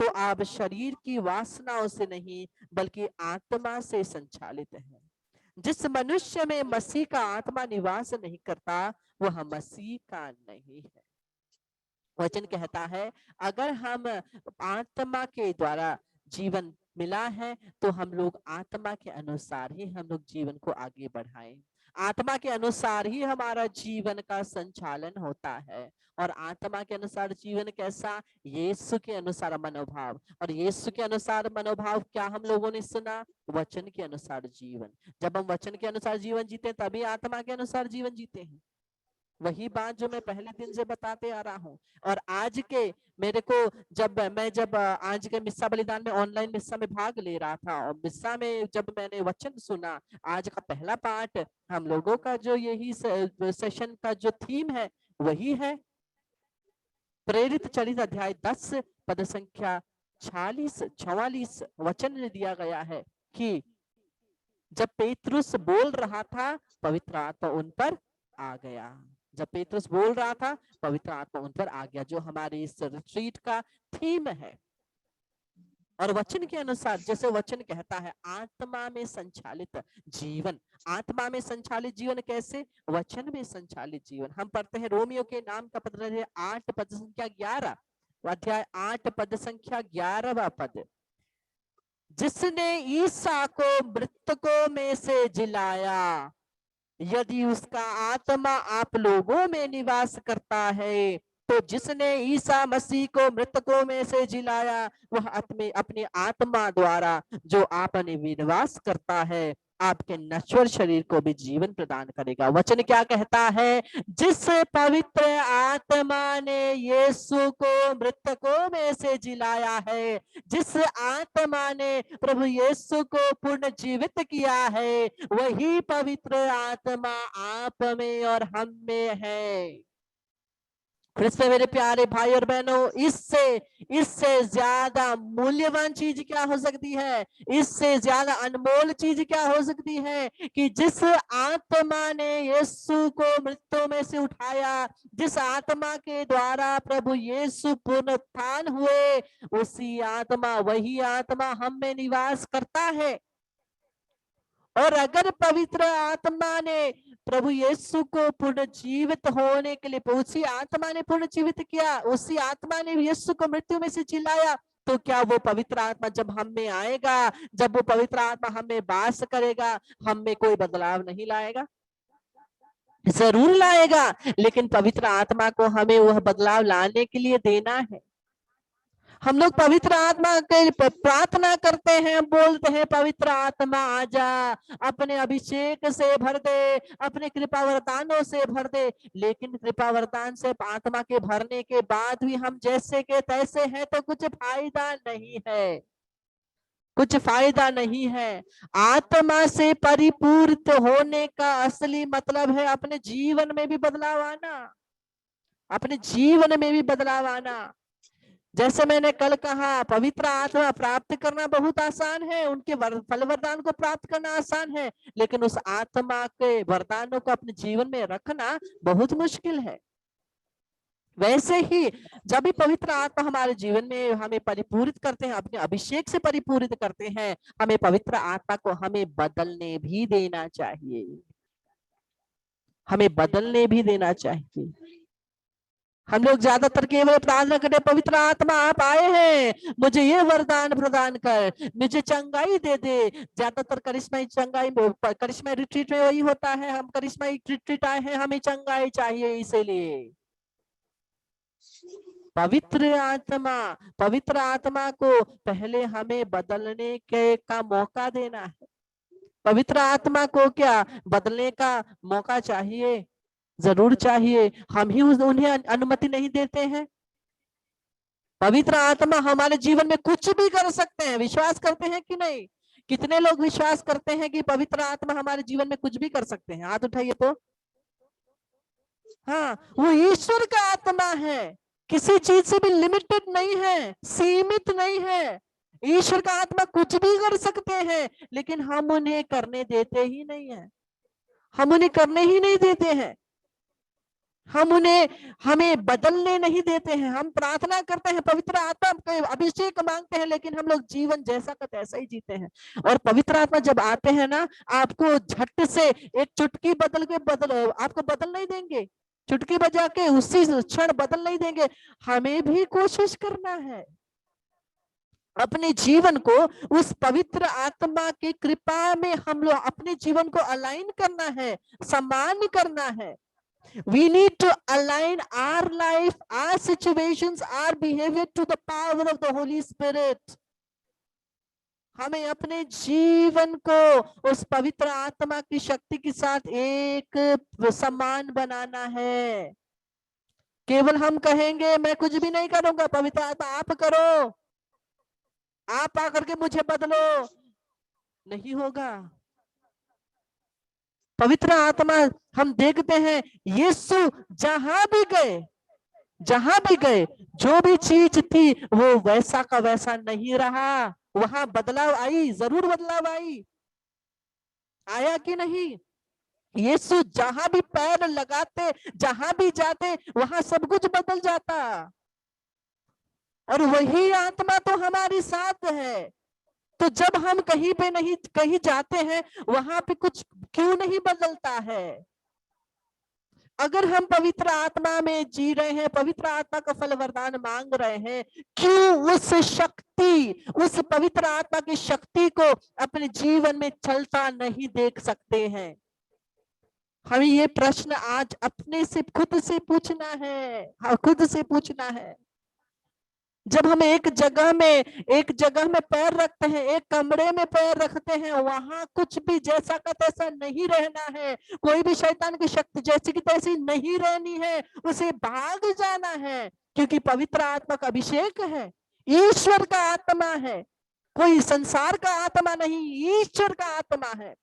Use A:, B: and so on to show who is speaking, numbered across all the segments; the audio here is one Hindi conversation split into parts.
A: तो आप शरीर की वासनाओं से नहीं बल्कि आत्मा से संचालित हैं। जिस मनुष्य में मसीह का आत्मा निवास नहीं करता वह मसीह का नहीं है। वचन कहता है अगर हम आत्मा के द्वारा जीवन मिला है तो हम लोग आत्मा के अनुसार ही हम लोग जीवन को आगे बढ़ाएं। आत्मा के अनुसार ही हमारा जीवन का संचालन होता है। और आत्मा के अनुसार जीवन कैसा? यीशु के अनुसार मनोभाव। और यीशु के अनुसार मनोभाव क्या हम लोगों ने सुना? वचन के अनुसार जीवन। जब हम वचन के अनुसार जीवन जीते हैं तभी आत्मा के अनुसार जीवन जीते हैं। वही बात जो मैं पहले दिन से बताते आ रहा हूँ। और आज के मेरे को जब आज के मिस्सा बलिदान में ऑनलाइन मिस्सा में भाग ले रहा था और मिस्सा में जब मैंने वचन सुना, आज का पहला पार्ट हम लोगों का जो यही सेशन का जो थीम है वही है प्रेरित चरित्र अध्याय 10 पद संख्या 44 वचन में दिया गया है कि जब पेतरुस बोल रहा था पवित्र आत्मा उन पर आ गया। जब पेतरुस बोल रहा था पवित्र आत्मा उन पर आ गया, जो हमारे इस रिट्रीट का थीम है। और वचन के अनुसार जैसे वचन कहता है आत्मा में संचालित जीवन। आत्मा में संचालित जीवन कैसे? वचन में संचालित जीवन। हम पढ़ते हैं रोमियो के नाम का पत्र 8 पद संख्या 11 अध्याय 8 पद संख्या 11वां पद, जिसने ईसा को मृतकों में से जिलाया, यदि उसका आत्मा आप लोगों में निवास करता है तो जिसने ईसा मसीह को मृतकों में से जिलाया वह अपनी आत्मा द्वारा जो आप में निवास करता है आपके नश्वर शरीर को भी जीवन प्रदान करेगा। वचन क्या कहता है? जिस पवित्र आत्मा ने यीशु को मृतकों में से जिलाया है, जिस आत्मा ने प्रभु यीशु को पुनः जीवित किया है, वही पवित्र आत्मा आप में और हम में है। क्रिस्त मेरे प्यारे भाई और बहनों, इससे ज्यादा मूल्यवान चीज क्या हो सकती है? इससे ज्यादा अनमोल चीज क्या हो सकती है कि जिस आत्मा ने यीशु को मृत्यु में से उठाया, जिस आत्मा के द्वारा प्रभु यीशु पुनरुत्थान हुए, उसी आत्मा वही आत्मा हम में निवास करता है। और अगर पवित्र आत्मा ने प्रभु यीशु को पुनर्जीवित होने के लिए, उसी आत्मा ने पुनर्जीवित किया, उसी आत्मा ने यीशु को मृत्यु में से जिलाया, तो क्या वो पवित्र आत्मा जब हम में आएगा, जब वो पवित्र आत्मा हम में वास करेगा, हम में कोई बदलाव नहीं लाएगा? जरूर लाएगा, लेकिन पवित्र आत्मा को हमें वह बदलाव लाने के लिए देना है। हम लोग पवित्र आत्मा के प्रार्थना करते हैं, बोलते हैं पवित्र आत्मा आजा, अपने अभिषेक से भर दे, अपने कृपा वरदानों से भर दे। लेकिन कृपा वरदान से आत्मा के भरने के बाद भी हम जैसे के तैसे हैं तो कुछ फायदा नहीं है, कुछ फायदा नहीं है। आत्मा से परिपूरित होने का असली मतलब है अपने जीवन में भी बदलाव आना, अपने जीवन में भी बदलाव आना। जैसे मैंने कल कहा, पवित्र आत्मा प्राप्त करना बहुत आसान है, उनके फल वरदान को प्राप्त करना आसान है, लेकिन उस आत्मा के वरदानों को अपने जीवन में रखना बहुत मुश्किल है। वैसे ही जब भी पवित्र आत्मा हमारे जीवन में हमें परिपूरित करते हैं, अपने अभिषेक से परिपूरित करते हैं, हमें पवित्र आत्मा को हमें बदलने भी देना चाहिए, हमें बदलने भी देना चाहिए। हम लोग ज्यादातर केवल प्रार्थना करते, पवित्र आत्मा आप आए हैं, मुझे ये वरदान प्रदान कर, मुझे चंगाई दे दे। ज्यादातर करिश्माई चंगाई, करिश्माई रिट्रीट में वही होता है, हम करिश्माई रिट्रीट आए हैं, हमें चंगाई चाहिए। इसीलिए पवित्र आत्मा को पहले हमें बदलने के का मौका देना है। पवित्र आत्मा को क्या बदलने का मौका चाहिए? जरूर चाहिए, हम ही उन्हें अनुमति नहीं देते हैं। पवित्र आत्मा हमारे जीवन में कुछ भी कर सकते हैं, विश्वास करते हैं कि नहीं? कितने लोग विश्वास करते हैं कि पवित्र आत्मा हमारे जीवन में कुछ भी कर सकते हैं? हाथ उठाइए तो। हाँ, वो ईश्वर का आत्मा है, किसी चीज से भी लिमिटेड नहीं है, सीमित नहीं है। ईश्वर का आत्मा कुछ भी कर सकते हैं, लेकिन हम उन्हें करने देते ही नहीं है, हम उन्हें करने ही नहीं देते हैं। हम उन्हें हमें बदलने नहीं देते हैं। हम प्रार्थना करते हैं, पवित्र आत्मा के अभिषेक मांगते हैं, लेकिन हम लोग जीवन जैसा का तैसा ही जीते हैं। और पवित्र आत्मा जब आते हैं ना, आपको झट से एक चुटकी बदल के आपको बदल नहीं देंगे, चुटकी बजा के उसी क्षण बदल नहीं देंगे। हमें भी कोशिश करना है अपने जीवन को उस पवित्र आत्मा की कृपा में हम लोग अपने जीवन को अलाइन करना है, सम्मान करना है। We need to align our life, our situations, our behavior to the power of the Holy Spirit. हमें अपने जीवन को उस पवित्र आत्मा की शक्ति के साथ एक समान बनाना है। केवल हम कहेंगे मैं कुछ भी नहीं करूंगा, पवित्र आत्मा आप करो, आप आकर के मुझे बदलो, नहीं होगा। पवित्र आत्मा हम देखते हैं यीशु जहां भी गए जो भी चीज थी वो वैसा का वैसा नहीं रहा। वहां बदलाव आई, जरूर बदलाव आई, आया कि नहीं? यीशु जहां भी पैर लगाते, जहां भी जाते, वहां सब कुछ बदल जाता। और वही आत्मा तो हमारे साथ है। तो जब हम कहीं जाते हैं, वहां पे कुछ क्यों नहीं बदलता है? अगर हम पवित्र आत्मा में जी रहे हैं, पवित्र आत्मा का फल वरदान मांग रहे हैं, क्यों उस पवित्र आत्मा की शक्ति को अपने जीवन में चलता नहीं देख सकते हैं? हमें ये प्रश्न आज अपने से खुद से पूछना है। हाँ, खुद से पूछना है। जब हम एक जगह में पैर रखते हैं, एक कमरे में पैर रखते हैं, वहां कुछ भी जैसा का तैसा नहीं रहना है। कोई भी शैतान की शक्ति जैसी की तैसी नहीं रहनी है, उसे भाग जाना है, क्योंकि पवित्र आत्मा का अभिषेक है, ईश्वर का आत्मा है, कोई संसार का आत्मा नहीं, ईश्वर का आत्मा है।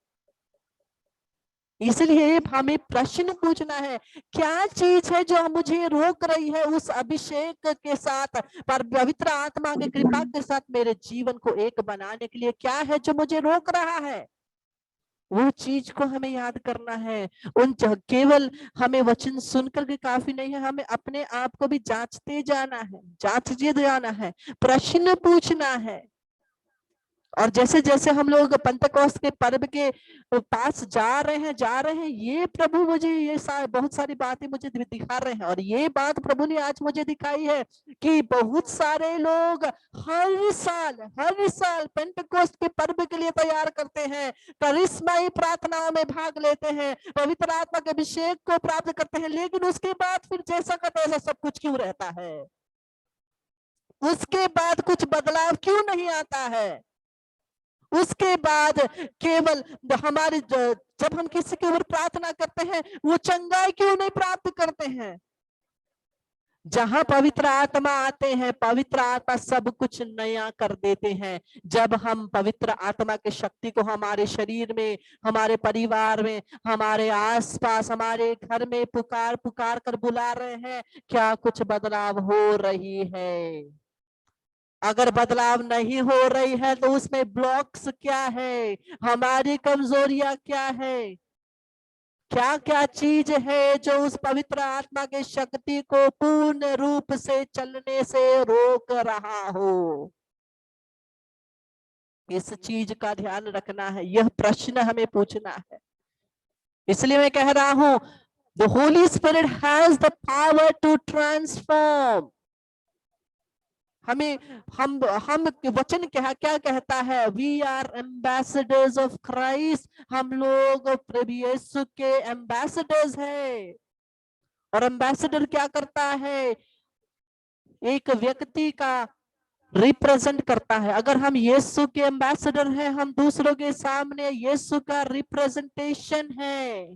A: इसलिए हमें प्रश्न पूछना है, क्या चीज है जो मुझे रोक रही है उस अभिषेक के साथ, पर पवित्र आत्मा की कृपा के साथ मेरे जीवन को एक बनाने के लिए क्या है जो मुझे रोक रहा है? वो चीज को हमें याद करना है। केवल हमें वचन सुनकर के काफी नहीं है, हमें अपने आप को भी जांचते जाना है, प्रश्न पूछना है। और जैसे जैसे हम लोग पंतेकोस्त के पर्व के पास जा रहे हैं, ये प्रभु मुझे बहुत सारी बातें मुझे दिखा रहे हैं। और ये बात प्रभु ने आज मुझे दिखाई है कि बहुत सारे लोग हर साल पेंटेकोस्त के पर्व के लिए तैयार करते हैं, करिश्माई प्रार्थनाओं में भाग लेते हैं, पवित्र आत्मा के अभिषेक को प्राप्त करते हैं, लेकिन उसके बाद फिर जैसा का तैसा सब कुछ क्यों रहता है? उसके बाद कुछ बदलाव क्यों नहीं आता है? उसके बाद केवल हमारे जब हम किसी के ऊपर प्रार्थना करते हैं, वो चंगाई क्यों नहीं प्राप्त करते हैं? जहां पवित्र आत्मा आते हैं, पवित्र आत्मा सब कुछ नया कर देते हैं। जब हम पवित्र आत्मा की शक्ति को हमारे शरीर में, हमारे परिवार में, हमारे आसपास, हमारे घर में पुकार पुकार कर बुला रहे हैं, क्या कुछ बदलाव हो रही है? अगर बदलाव नहीं हो रही है तो उसमें ब्लॉक्स क्या है, हमारी कमजोरियां क्या है, क्या क्या चीज है जो उस पवित्र आत्मा की शक्ति को पूर्ण रूप से चलने से रोक रहा हो? इस चीज का ध्यान रखना है, यह प्रश्न हमें पूछना है। इसलिए मैं कह रहा हूं, the Holy Spirit has the power to transform. हम वचन क्या कहता है? We are ambassadors of Christ. हम लोग प्रभु यीशु के एम्बेसडर्स हैं। और एम्बेसडर क्या करता है? एक व्यक्ति का रिप्रेजेंट करता है। अगर हम यीशु के एम्बेसडर हैं, हम दूसरों के सामने यीशु का रिप्रेजेंटेशन है।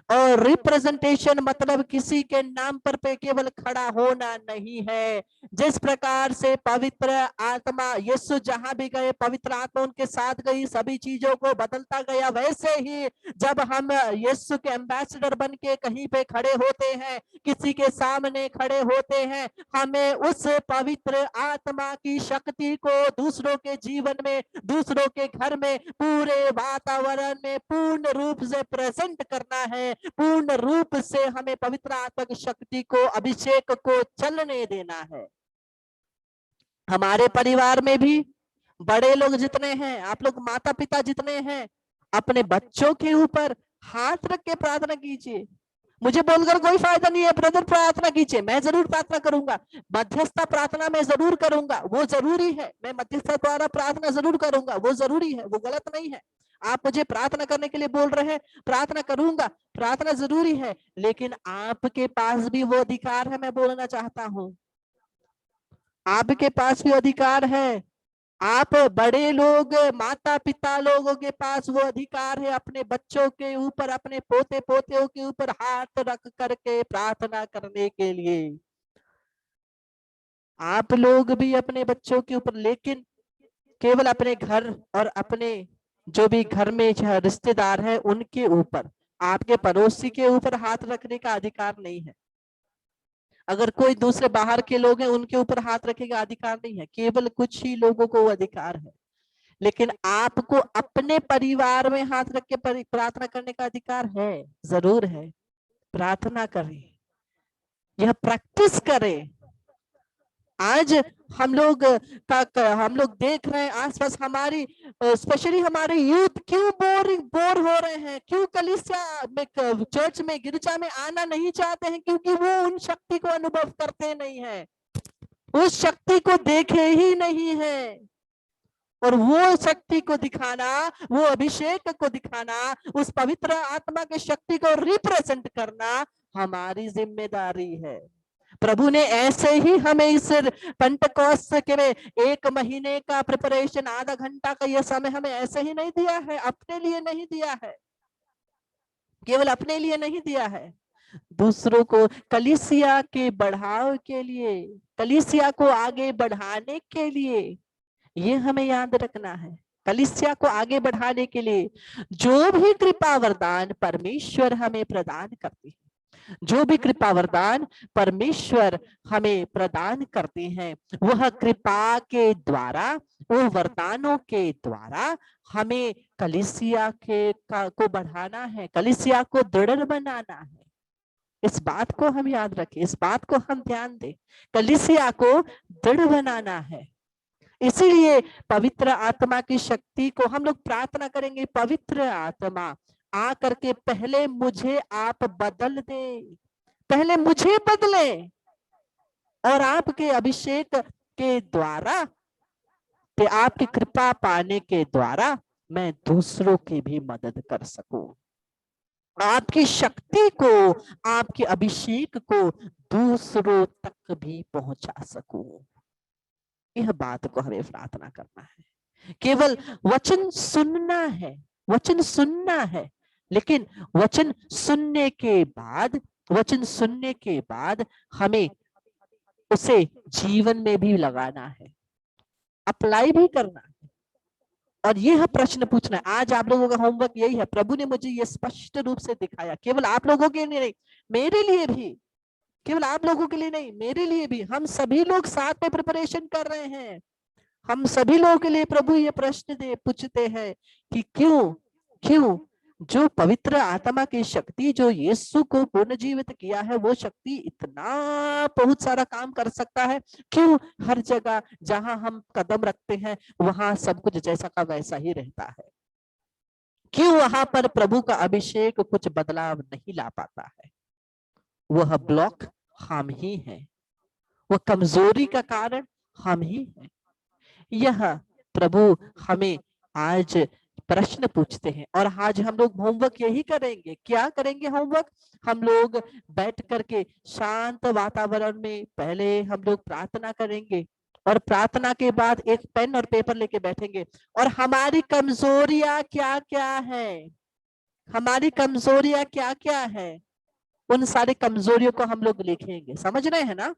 A: और रिप्रेजेंटेशन मतलब किसी के नाम पर पे केवल खड़ा होना नहीं है। जिस प्रकार से पवित्र आत्मा यीशु जहां भी गए, पवित्र आत्मा उनके साथ गई, सभी चीजों को बदलता गया, वैसे ही जब हम यीशु के एम्बेसडर बन के कहीं पे खड़े होते हैं, किसी के सामने खड़े होते हैं, हमें उस पवित्र आत्मा की शक्ति को दूसरों के जीवन में, दूसरों के घर में, पूरे वातावरण में पूर्ण रूप से प्रेजेंट करना है। है, पूर्ण रूप से हमें पवित्र आत्मा की शक्ति को, अभिषेक को चलने देना है। हमारे परिवार में भी बड़े लोग जितने हैं, आप लोग माता पिता जितने हैं, अपने बच्चों के ऊपर हाथ रख के प्रार्थना कीजिए। मुझे बोलकर कोई फायदा नहीं है, ब्रदर प्रार्थना कीजिए, मैं जरूर प्रार्थना करूंगा, मध्यस्थता प्रार्थना मैं जरूर करूंगा, वो जरूरी है, मैं मध्यस्थता द्वारा प्रार्थना जरूर करूंगा, वो जरूरी है, वो गलत नहीं है। आप मुझे प्रार्थना करने के लिए बोल रहे हैं, प्रार्थना करूंगा, प्रार्थना जरूरी है, लेकिन आपके पास भी वो अधिकार है। मैं बोलना चाहता हूं, आपके पास भी अधिकार है। आप बड़े लोग, माता पिता लोगों के पास वो अधिकार है अपने बच्चों के ऊपर, अपने पोते पोतियों के ऊपर हाथ रख करके प्रार्थना करने के लिए। आप लोग भी अपने बच्चों के ऊपर, लेकिन केवल अपने घर और अपने जो भी घर में रिश्तेदार है उनके ऊपर, आपके पड़ोसी के ऊपर हाथ रखने का अधिकार नहीं है। अगर कोई दूसरे बाहर के लोग हैं उनके ऊपर हाथ रखने का अधिकार नहीं है, केवल कुछ ही लोगों को वो अधिकार है। लेकिन आपको अपने परिवार में हाथ रख के प्रार्थना करने का अधिकार है, जरूर है। प्रार्थना करें, यह प्रैक्टिस करें। आज हम लोग देख रहे हैं आसपास हमारी, स्पेशली हमारे यूथ क्यों बोर हो रहे हैं, क्यों कलीसिया में, चर्च में, गिरजा में आना नहीं चाहते हैं, क्योंकि वो उन शक्ति को अनुभव करते नहीं है, उस शक्ति को देखे ही नहीं है। और वो शक्ति को दिखाना, वो अभिषेक को दिखाना, उस पवित्र आत्मा की शक्ति को रिप्रेजेंट करना हमारी जिम्मेदारी है। प्रभु ने ऐसे ही हमें इस पेंटेकोस्ट के में 1 महीने का प्रिपरेशन, आधा घंटा का यह समय हमें ऐसे ही नहीं दिया है, अपने लिए नहीं दिया है, केवल अपने लिए नहीं दिया है, दूसरों को, कलीसिया के बढ़ाव के लिए, कलीसिया को आगे बढ़ाने के लिए। ये हमें याद रखना है, कलीसिया को आगे बढ़ाने के लिए जो भी कृपा वरदान परमेश्वर हमें प्रदान करते हैं, जो भी कृपा वरदान परमेश्वर हमें प्रदान करते हैं, वह कृपा के द्वारा, वो वरदानों के द्वारा हमें कलीसिया को बढ़ाना है, कलीसिया को दृढ़ बनाना है। इस बात को हम याद रखें, इस बात को हम ध्यान दें, कलीसिया को दृढ़ बनाना है। इसीलिए पवित्र आत्मा की शक्ति को हम लोग प्रार्थना करेंगे, पवित्र आत्मा आ करके पहले मुझे आप बदल दे, पहले मुझे बदले, और आपके अभिषेक के द्वारा, आपकी कृपा पाने के द्वारा मैं दूसरों की भी मदद कर सकूं, आपकी शक्ति को, आपके अभिषेक को दूसरों तक भी पहुंचा सकूं। यह बात को हमें प्रार्थना करना है। केवल वचन सुनना है, वचन सुनना है, लेकिन वचन सुनने के बाद, वचन सुनने के बाद हमें उसे जीवन में भी लगाना है, अप्लाई भी करना है। और यह प्रश्न पूछना है। आज आप लोगों का होमवर्क यही है। प्रभु ने मुझे यह स्पष्ट रूप से दिखाया, केवल आप लोगों के लिए नहीं, मेरे लिए भी, केवल आप लोगों के लिए नहीं, मेरे लिए भी। हम सभी लोग साथ में प्रिपरेशन कर रहे हैं। हम सभी लोगों के लिए प्रभु ये प्रश्न पूछते हैं कि क्यों जो पवित्र आत्मा की शक्ति, जो यीशु को पुनर्जीवित किया है, वो शक्ति इतना बहुत सारा काम कर सकता है, क्यों हर जगह जहां हम कदम रखते हैं वहां सब कुछ जैसा का वैसा ही रहता है? क्यों वहां पर प्रभु का अभिषेक कुछ बदलाव नहीं ला पाता है? वह ब्लॉक हम ही हैं, वह कमजोरी का कारण हम ही हैं। यह प्रभु हमें आज प्रश्न पूछते हैं, और आज हम लोग होमवर्क यही करेंगे। क्या करेंगे होमवर्क? हम लोग बैठ करके शांत वातावरण में पहले हम लोग प्रार्थना करेंगे, और प्रार्थना के बाद एक पेन और पेपर लेके बैठेंगे, और हमारी कमजोरियां क्या क्या है, हमारी कमजोरियां क्या क्या है, उन सारी कमजोरियों को हम लोग लिखेंगे। समझ रहे हैं ना?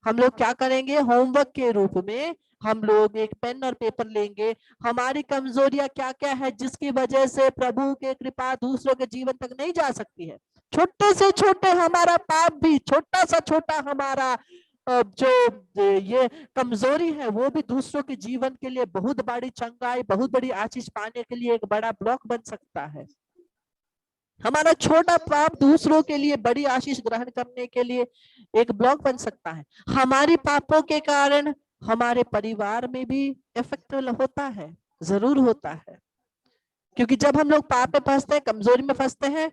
A: हम लोग क्या करेंगे, होमवर्क के रूप में हम लोग एक पेन और पेपर लेंगे, हमारी कमजोरियां क्या क्या है जिसकी वजह से प्रभु के कृपा दूसरों के जीवन तक नहीं जा सकती है। छोटे से छोटे हमारा पाप भी, छोटा सा छोटा हमारा जो ये कमजोरी है, वो भी दूसरों के जीवन के लिए बहुत बड़ी चंगाई, बहुत बड़ी आशीष पाने के लिए एक बड़ा ब्लॉक बन सकता है। हमारा छोटा पाप दूसरों के लिए बड़ी आशीष ग्रहण करने के लिए एक ब्लॉक बन सकता है। हमारे पापों के कारण हमारे परिवार में भी इफेक्ट होता है, जरूर होता है। क्योंकि जब हम लोग पाप में फंसते हैं, कमजोरी में फंसते हैं,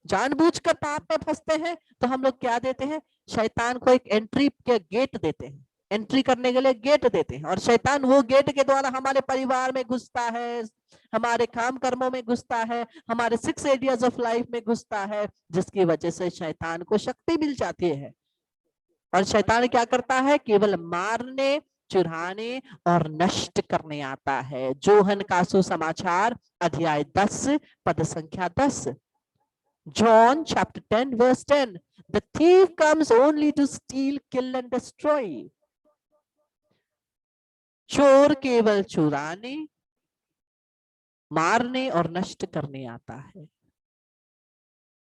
A: जानबूझकर पाप में फंसते हैं, तो हम लोग क्या देते हैं, शैतान को एक एंट्री के गेट देते हैं, एंट्री करने के लिए गेट देते हैं। और शैतान वो गेट के द्वारा हमारे परिवार में घुसता है, हमारे काम कर्मों में घुसता है, हमारे 6 एरियाज ऑफ लाइफ में घुसता है, जिसकी वजह से शैतान को शक्ति मिल जाती है। और शैतान क्या करता है, केवल मारने, चुराने और नष्ट करने आता है। जोहन का सुसमाचार अध्याय 10 पद संख्या 10। John chapter 10 verse 10. The thief comes only to steal, kill and destroy. चोर केवल चुराने, मारने और नष्ट करने आता है।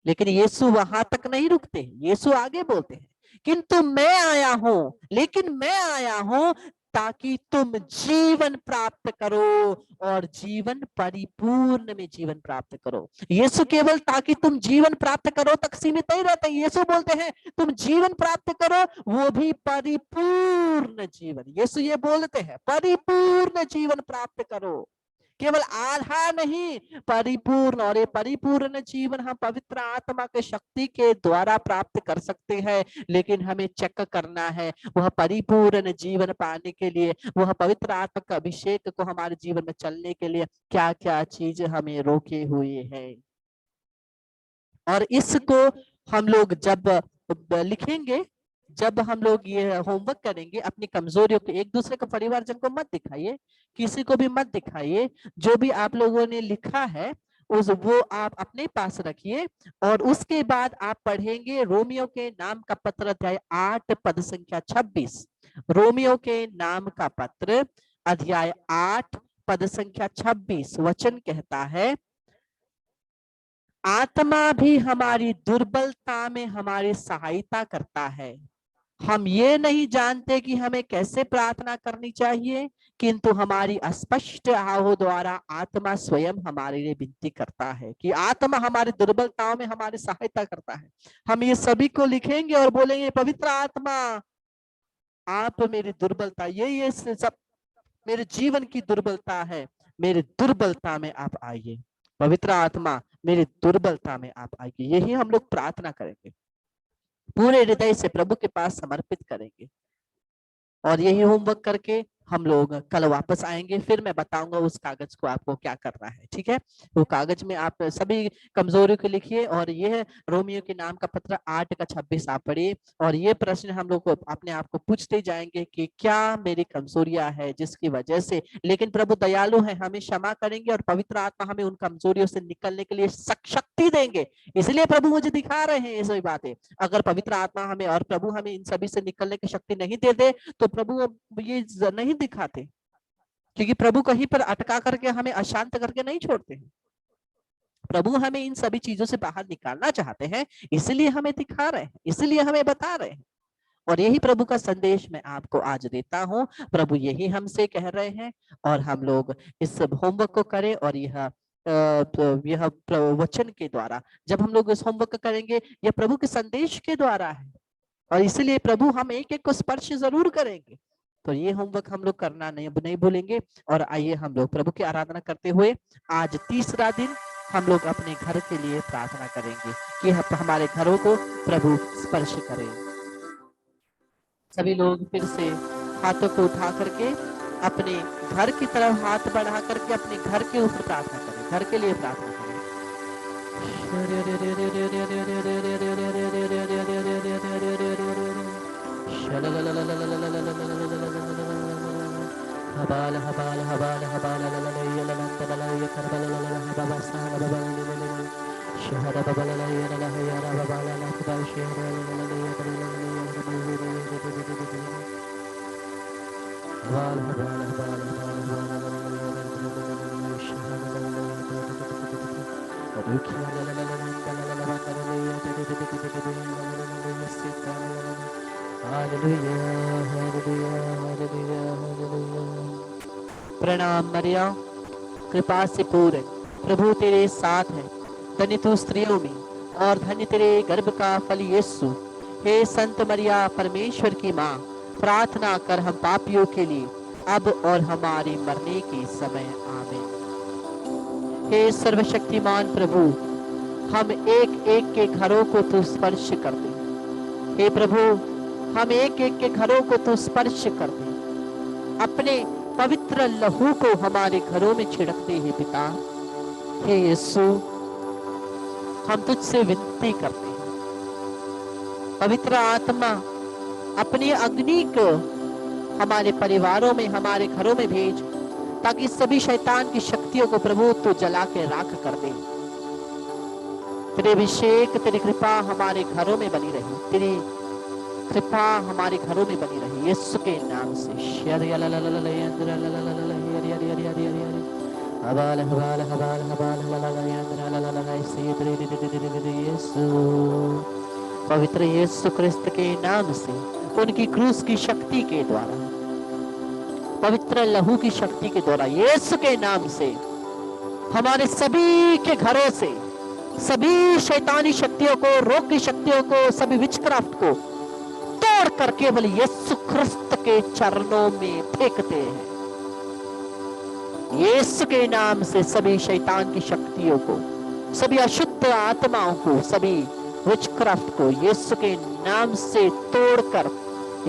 A: लेकिन यीशु वहां तक नहीं रुकते, यीशु आगे बोलते हैं, किंतु मैं आया हूं, लेकिन मैं आया हूं ताकि तुम जीवन प्राप्त करो और जीवन परिपूर्ण में जीवन प्राप्त करो। यीशु केवल ताकि तुम जीवन प्राप्त करो तक सीमित नहीं रहते। यीशु बोलते हैं तुम जीवन प्राप्त करो, वो भी परिपूर्ण जीवन। यीशु ये बोलते हैं परिपूर्ण जीवन प्राप्त करो, केवल आधा नहीं, परिपूर्ण। और ये परिपूर्ण जीवन हम पवित्र आत्मा के शक्ति के द्वारा प्राप्त कर सकते हैं। लेकिन हमें चेक करना है, वह परिपूर्ण जीवन पाने के लिए, वह पवित्र आत्मा का अभिषेक को हमारे जीवन में चलने के लिए क्या क्या चीज हमें रोके हुए है। और इसको हम लोग जब लिखेंगे, जब हम लोग ये होमवर्क करेंगे, अपनी कमजोरियों को एक दूसरे को, परिवारजन को मत दिखाइए, किसी को भी मत दिखाइए। जो भी आप लोगों ने लिखा है वो आप अपने पास रखिए। और उसके बाद आप पढ़ेंगे रोमियो के नाम का पत्र अध्याय 8 पद संख्या 26। रोमियो के नाम का पत्र अध्याय 8 पद संख्या 26 वचन कहता है, आत्मा भी हमारी दुर्बलता में हमारी सहायता करता है। हम ये नहीं जानते कि हमें कैसे प्रार्थना करनी चाहिए, किंतु हमारी अस्पष्ट आहो द्वारा आत्मा स्वयं हमारे लिए विनती करता है। कि आत्मा हमारी दुर्बलताओं में हमारी सहायता करता है। हम ये सभी को लिखेंगे और बोलेंगे, पवित्र आत्मा आप मेरी दुर्बलता, ये सब मेरे जीवन की दुर्बलता है, मेरी दुर्बलता में आप आइए। पवित्र आत्मा मेरी दुर्बलता में आप आइए। यही हम लोग प्रार्थना करेंगे, पूरे हृदय से प्रभु के पास समर्पित करेंगे। और यही होमवर्क करके हम लोग कल वापस आएंगे। फिर मैं बताऊंगा उस कागज को आपको क्या करना है, ठीक है। वो कागज में आप सभी कमजोरियों को लिखिए। और यह रोमियो के नाम का पत्र 8 का 26 आप पढ़िए। और ये प्रश्न हम लोग को अपने आप को पूछते जाएंगे कि क्या मेरी कमजोरियां है जिसकी वजह से, लेकिन प्रभु दयालु है, हमें क्षमा करेंगे और पवित्र आत्मा हमें उन कमजोरियों से निकलने के लिए शक्ति देंगे। इसलिए प्रभु मुझे दिखा रहे हैं ये सभी बातें। अगर पवित्र आत्मा हमें और प्रभु हमें इन सभी से निकलने की शक्ति नहीं दे दे तो प्रभु ये नहीं दिखाते। क्योंकि प्रभु कहीं पर अटका करके हमें अशांत करके नहीं छोड़ते हैं। प्रभु हमें इन सभी चीजों से बाहर निकालना चाहते हैं, इसलिए हमें दिखा रहे हैं, इसलिए हमें बता रहे हैं। और यही प्रभु का संदेश मैं आपको आज देता हूं। प्रभु यही हमसे कह रहे हैं और हम लोग इस होमवर्क को करें। और यह वचन के द्वारा जब हम लोग इस होमवर्क करेंगे, यह प्रभु के संदेश के द्वारा है। और इसलिए प्रभु हम एक एक को स्पर्श जरूर करेंगे। तो ये होमवर्क हम लोग करना नहीं भूलेंगे। और आइए हम लोग प्रभु की आराधना करते हुए आज तीसरा दिन हम लोग अपने घर के लिए प्रार्थना करेंगे कि हमारे घरों को प्रभु स्पर्श करें। सभी लोग फिर से हाथों को उठा करके अपने घर की तरफ हाथ बढ़ा करके अपने घर के ऊपर प्रार्थना करें, घर के लिए प्रार्थना करें। हबाल हबाल हबाल हबाल शहर बबल प्रणाम मरियम, कृपा से पूर्ण, प्रभु तेरे साथ है, धन्य तू स्त्रियों में और धन्य तेरे गर्भ का फल यीशु। हे संत मरिया परमेश्वर की माँ, प्रार्थना कर हम पापियों के लिए अब और हमारे मरने के समय। आमीन। हे सर्वशक्तिमान प्रभु, हम एक एक के घरों को तू स्पर्श कर दे। हे प्रभु, हम एक एक के घरों को तू स्पर्श कर दे। अपने पवित्र लहू को हमारे घरों में छिड़कते हैं पिता। हे यीशु, हम तुझसे विनती करते हैं, पवित्र आत्मा अपनी अग्नि को हमारे परिवारों में, हमारे घरों में भेज, ताकि सभी शैतान की शक्तियों को प्रभु तू जला के राख कर दे। तेरे अभिषेक, तेरी कृपा हमारे घरों में बनी रही, तेरी कृपा हमारे घरों में बनी रही, यीशु के नाम से। पवित्र यीशु क्रिस्त के नाम से, उनकी क्रूस की शक्ति के द्वारा, पवित्र लहू की शक्ति के द्वारा, यीशु के नाम से हमारे सभी के घरों से सभी शैतानी शक्तियों को, रोग की शक्तियों को, सभी विचक्राफ्ट को तोड़ कर केवल यीशु क्रिस्त के चरणों में फेंकते हैं। यीशु के नाम से सभी शैतान की शक्तियों को, सभी अशुद्ध आत्माओं को, सभी विचक्राफ्ट को यीशु के नाम से तोड़कर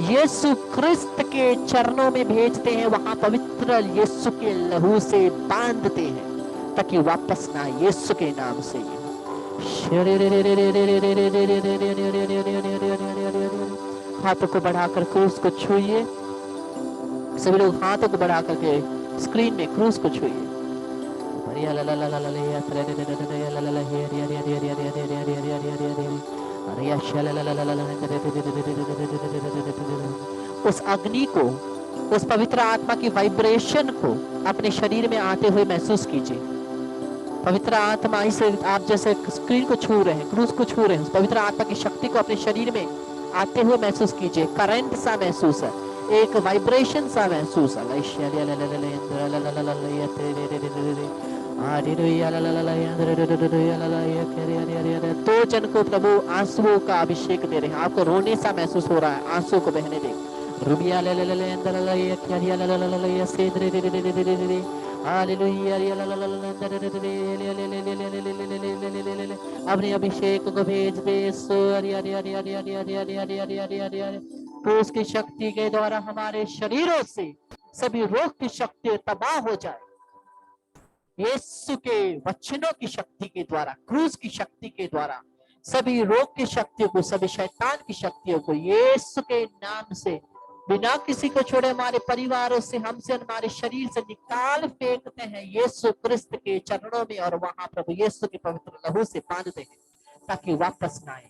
A: यीशु क्रिस्त के चरणों में भेजते हैं। वहां पवित्र यीशु के लहू से बांधते हैं ताकि वापस ना, यीशु के नाम से। हाथों को बढ़ाकर क्रूस को छूइए। सभी लोग हाथों को बढ़ा करके स्क्रीन में क्रूस को छूइए। उस अग्नि को, उस पवित्र आत्मा की वाइब्रेशन को अपने शरीर में आते हुए महसूस कीजिए। पवित्र आत्मा इसे आप जैसे स्क्रीन को छू रहे हैं, क्रूस को छू रहे हैं, उस पवित्र आत्मा की शक्ति को अपने शरीर में आते हुए महसूस कीजिए। करंट सा महसूस है, एक वाइब्रेशन सा महसूस है। दो जन को प्रभु आंसुओं का अभिषेक दे रहे हैं। आपको रोने सा महसूस हो रहा है, आंसुओं को बहने दे। अपने अभिषेक को भेज दे। क्रूस की शक्ति के द्वारा हमारे शरीरों से सभी रोग की शक्ति तबाह हो जाए। यीशु के वचनों की शक्ति के द्वारा, क्रूस की शक्ति के द्वारा सभी रोग की शक्तियों को, सभी शैतान की शक्तियों को यीशु के नाम से बिना किसी को छोड़े हमारे परिवारों से, हमसे, हमारे शरीर से निकाल फेंकते हैं यीशु क्रिस्त के चरणों में, और वहां प्रभु यीशु के पवित्र लहू से बांधते हैं ताकि वापस ना आए।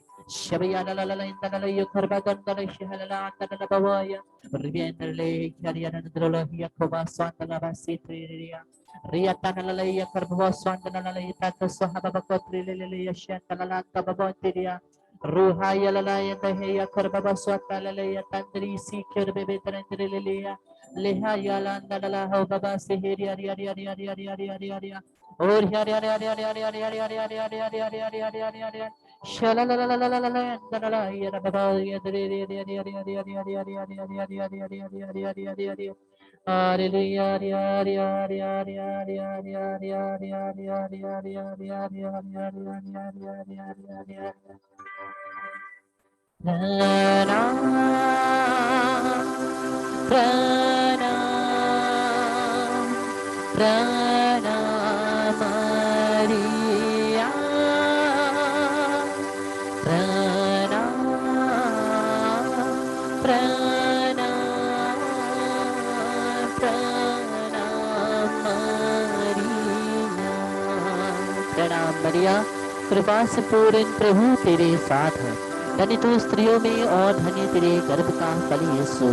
A: कृपा से पूर्ण प्रभु तेरे साथ है, धन्य तू स्त्रियों में और धन्य तेरे गर्भ का फल यीशु।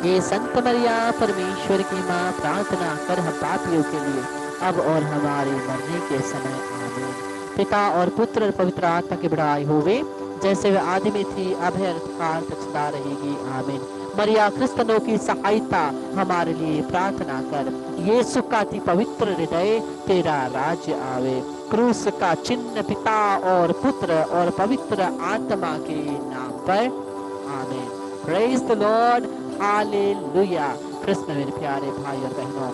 A: ये संत मरिया परमेश्वर की माँ, प्रार्थना कर हम पापियों के लिए अब और हमारे मरने के समय। आमीन। पिता और पुत्र और पवित्र आत्मा की बड़ाई होवे, जैसे वे आदि में थी, अब है, काल तक सदा रहेगी। आमीन। मरिया क्रिस्तनों की सहायता हमारे लिए प्रार्थना कर। यीशु का अति पवित्र हृदय, तेरा राज्य आवे। क्रूस का चिन्ह पिता और पुत्र और पवित्र आत्मा के नाम पर, आमीन। Praise the Lord, hallelujah. Krishna मेरे प्यारे भाई और बहनों,